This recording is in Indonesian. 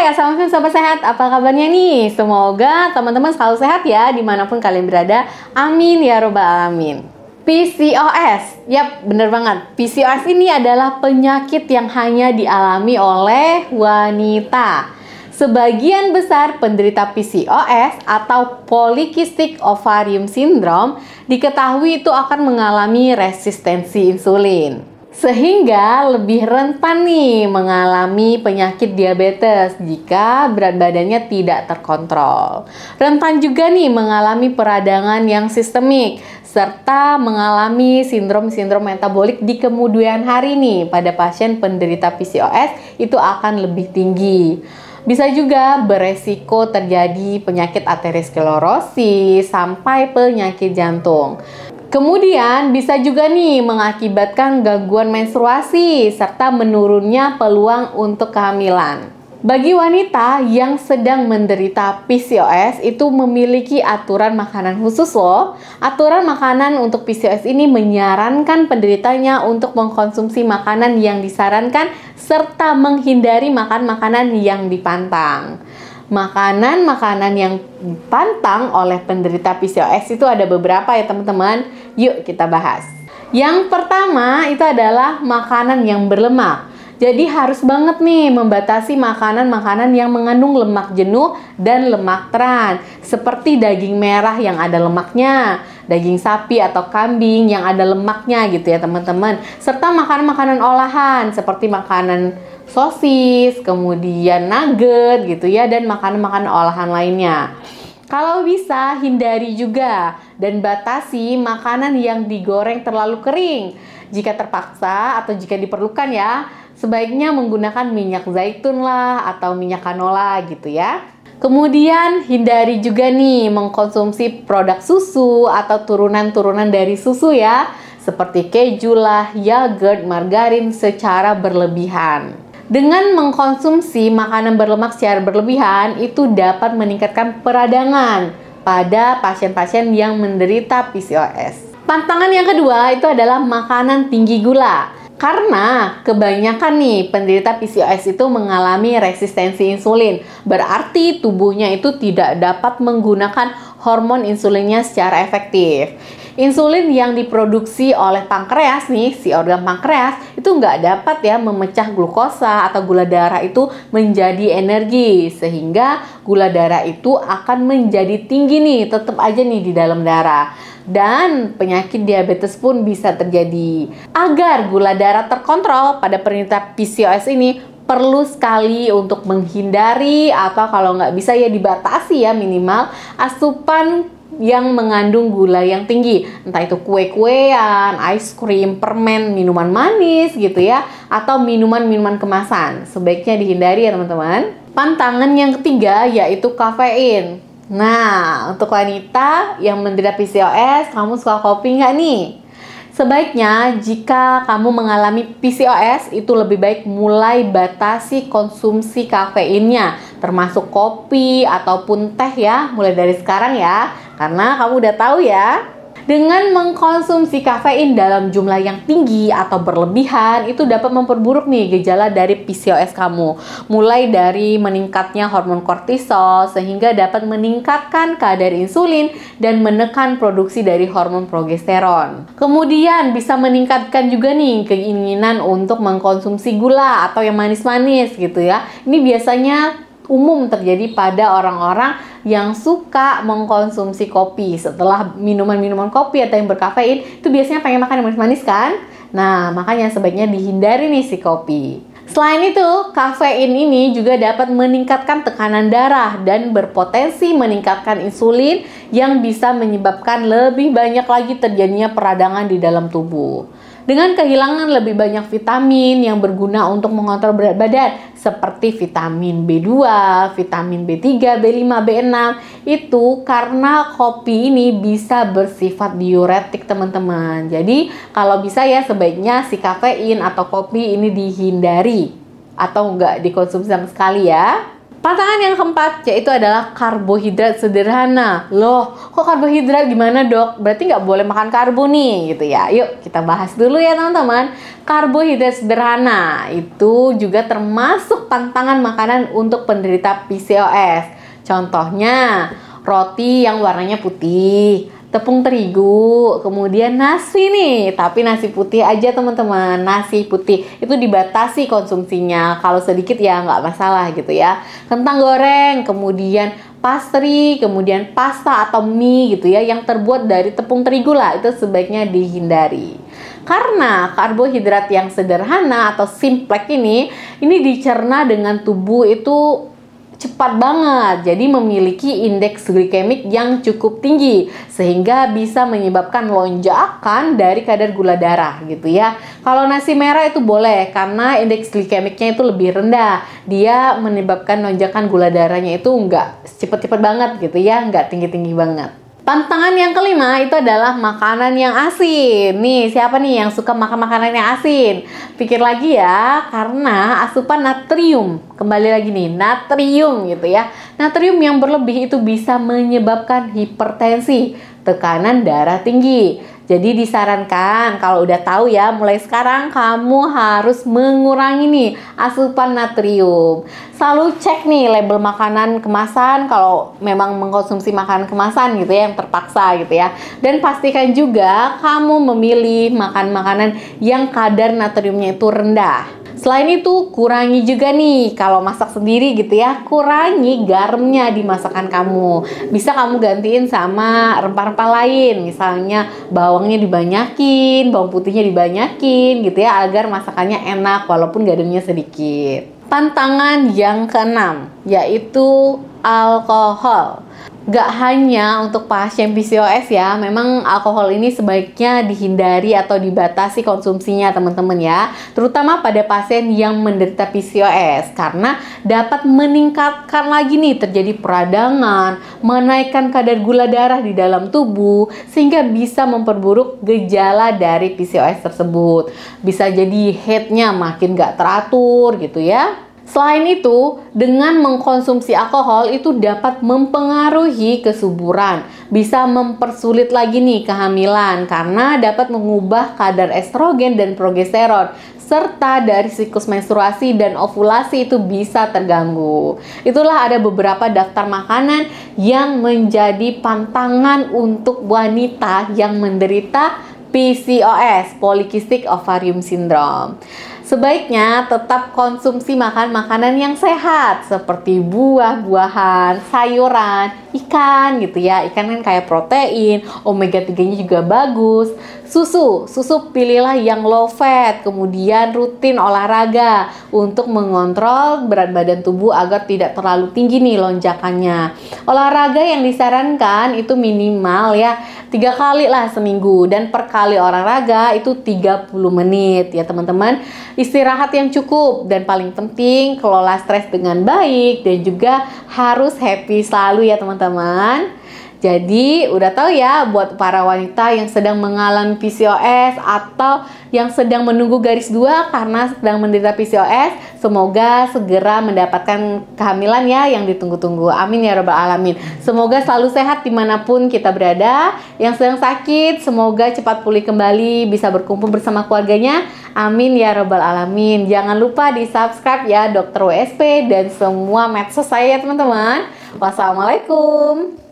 Hai, assalamualaikum sobat sehat. Apa kabarnya nih? Semoga teman-teman selalu sehat ya dimanapun kalian berada. Amin ya robbal alamin. PCOS, yap bener banget. PCOS ini adalah penyakit yang hanya dialami oleh wanita. Sebagian besar penderita PCOS atau Polycystic Ovarium Syndrome diketahui itu akan mengalami resistensi insulin, sehingga lebih rentan nih mengalami penyakit diabetes jika berat badannya tidak terkontrol. Rentan juga nih mengalami peradangan yang sistemik serta mengalami sindrom-sindrom metabolik di kemudian hari nih pada pasien penderita PCOS itu akan lebih tinggi. Bisa juga beresiko terjadi penyakit aterosklerosis sampai penyakit jantung. Kemudian bisa juga nih mengakibatkan gangguan menstruasi serta menurunnya peluang untuk kehamilan. Bagi wanita yang sedang menderita PCOS itu memiliki aturan makanan khusus loh. Aturan makanan untuk PCOS ini menyarankan penderitanya untuk mengkonsumsi makanan yang disarankan serta menghindari makan makanan yang dipantang. Makanan-makanan yang dipantang oleh penderita PCOS itu ada beberapa ya teman-teman. Yuk kita bahas. Yang pertama itu adalah makanan yang berlemak. Jadi harus banget nih membatasi makanan-makanan yang mengandung lemak jenuh dan lemak trans, seperti daging merah yang ada lemaknya, daging sapi atau kambing yang ada lemaknya gitu ya teman-teman, serta makanan-makanan olahan seperti makanan sosis, kemudian nugget gitu ya, dan makanan-makanan olahan lainnya. Kalau bisa hindari juga dan batasi makanan yang digoreng terlalu kering. Jika terpaksa atau jika diperlukan ya, sebaiknya menggunakan minyak zaitun lah atau minyak canola gitu ya. Kemudian hindari juga nih mengkonsumsi produk susu atau turunan-turunan dari susu ya, seperti keju lah, yogurt, margarin secara berlebihan. Dengan mengkonsumsi makanan berlemak secara berlebihan itu dapat meningkatkan peradangan pada pasien-pasien yang menderita PCOS. Pantangan yang kedua itu adalah makanan tinggi gula. Karena kebanyakan nih penderita PCOS itu mengalami resistensi insulin. Berarti tubuhnya itu tidak dapat menggunakan hormon insulinnya secara efektif. Insulin yang diproduksi oleh pankreas nih, si organ pankreas itu nggak dapat ya memecah glukosa atau gula darah itu menjadi energi, sehingga gula darah itu akan menjadi tinggi nih, tetap aja nih di dalam darah. Dan penyakit diabetes pun bisa terjadi. Agar gula darah terkontrol pada penderita PCOS ini perlu sekali untuk menghindari atau kalau nggak bisa ya dibatasi ya minimal asupan yang mengandung gula yang tinggi, entah itu kue-kuean, ice cream, permen, minuman manis gitu ya, atau minuman-minuman kemasan. Sebaiknya dihindari ya teman-teman. Pantangan yang ketiga yaitu kafein. Nah, untuk wanita yang menderita PCOS, kamu suka kopi nggak nih? Sebaiknya jika kamu mengalami PCOS itu lebih baik mulai batasi konsumsi kafeinnya, termasuk kopi ataupun teh ya, mulai dari sekarang ya, karena kamu udah tahu ya. Dengan mengkonsumsi kafein dalam jumlah yang tinggi atau berlebihan itu dapat memperburuk nih gejala dari PCOS kamu. Mulai dari meningkatnya hormon kortisol sehingga dapat meningkatkan kadar insulin dan menekan produksi dari hormon progesteron. Kemudian bisa meningkatkan juga nih keinginan untuk mengkonsumsi gula atau yang manis-manis gitu ya. Ini biasanya umum terjadi pada orang-orang yang suka mengkonsumsi kopi. Setelah minuman-minuman kopi atau yang berkafein itu biasanya pengen makan yang manis-manis kan? Nah, makanya sebaiknya dihindari nih si kopi. Selain itu, kafein ini juga dapat meningkatkan tekanan darah dan berpotensi meningkatkan insulin yang bisa menyebabkan lebih banyak lagi terjadinya peradangan di dalam tubuh. Dengan kehilangan lebih banyak vitamin yang berguna untuk mengontrol berat badan seperti vitamin B2, vitamin B3, B5, B6 itu karena kopi ini bisa bersifat diuretik teman-teman. Jadi kalau bisa ya sebaiknya si kafein atau kopi ini dihindari atau enggak dikonsumsi sama sekali ya. Pantangan yang keempat yaitu adalah karbohidrat sederhana. Loh, kok karbohidrat gimana dok? Berarti nggak boleh makan karbo nih gitu ya. Yuk kita bahas dulu ya teman-teman. Karbohidrat sederhana itu juga termasuk pantangan makanan untuk penderita PCOS. Contohnya roti yang warnanya putih, tepung terigu, kemudian nasi nih, tapi nasi putih aja teman-teman. Nasi putih itu dibatasi konsumsinya, kalau sedikit ya nggak masalah gitu ya. Kentang goreng, kemudian pastry, kemudian pasta atau mie gitu ya, yang terbuat dari tepung terigu lah, itu sebaiknya dihindari. Karena karbohidrat yang sederhana atau simplek ini dicerna dengan tubuh itu cepat banget, jadi memiliki indeks glikemik yang cukup tinggi sehingga bisa menyebabkan lonjakan dari kadar gula darah gitu ya. Kalau nasi merah itu boleh karena indeks glikemiknya itu lebih rendah, dia menyebabkan lonjakan gula darahnya itu nggak cepet-cepet banget gitu ya, nggak tinggi-tinggi banget. Pantangan yang kelima itu adalah makanan yang asin. Nih, siapa nih yang suka makan makanan yang asin? Pikir lagi ya, karena asupan natrium. Kembali lagi nih, natrium gitu ya. Natrium yang berlebih itu bisa menyebabkan hipertensi, tekanan darah tinggi. Jadi disarankan kalau udah tahu ya, mulai sekarang kamu harus mengurangi nih asupan natrium. Selalu cek nih label makanan kemasan kalau memang mengkonsumsi makanan kemasan gitu ya, yang terpaksa gitu ya. Dan pastikan juga kamu memilih makan makanan yang kadar natriumnya itu rendah. Selain itu, kurangi juga nih kalau masak sendiri gitu ya, kurangi garamnya di masakan kamu. Bisa kamu gantiin sama rempah-rempah lain, misalnya bawangnya dibanyakin, bawang putihnya dibanyakin gitu ya, agar masakannya enak walaupun garamnya sedikit. Pantangan yang keenam yaitu alkohol. Gak hanya untuk pasien PCOS ya, memang alkohol ini sebaiknya dihindari atau dibatasi konsumsinya teman-teman ya, terutama pada pasien yang menderita PCOS karena dapat meningkatkan lagi nih terjadi peradangan, menaikkan kadar gula darah di dalam tubuh sehingga bisa memperburuk gejala dari PCOS tersebut. Bisa jadi headnya makin gak teratur gitu ya. Selain itu, dengan mengkonsumsi alkohol itu dapat mempengaruhi kesuburan, bisa mempersulit lagi nih kehamilan karena dapat mengubah kadar estrogen dan progesteron, serta dari siklus menstruasi dan ovulasi itu bisa terganggu. Itulah ada beberapa daftar makanan yang menjadi pantangan untuk wanita yang menderita PCOS, Polycystic Ovarium Syndrome. Sebaiknya tetap konsumsi makanan yang sehat seperti buah-buahan, sayuran, ikan gitu ya. Ikan kan kayak protein, omega 3-nya juga bagus. Susu pilihlah yang low fat, kemudian rutin olahraga untuk mengontrol berat badan tubuh agar tidak terlalu tinggi nih lonjakannya. Olahraga yang disarankan itu minimal ya 3 kali lah seminggu, dan per kali olahraga itu 30 menit ya teman-teman. Istirahat yang cukup, dan paling penting kelola stres dengan baik, dan juga harus happy selalu ya teman-teman. Jadi udah tahu ya, buat para wanita yang sedang mengalami PCOS atau yang sedang menunggu garis 2 karena sedang menderita PCOS, semoga segera mendapatkan kehamilan ya yang ditunggu-tunggu. Amin ya robbal alamin. Semoga selalu sehat dimanapun kita berada. Yang sedang sakit semoga cepat pulih kembali, bisa berkumpul bersama keluarganya. Amin ya robbal alamin. Jangan lupa di subscribe ya Dokter WSP dan semua medsos saya ya teman-teman. Wassalamualaikum.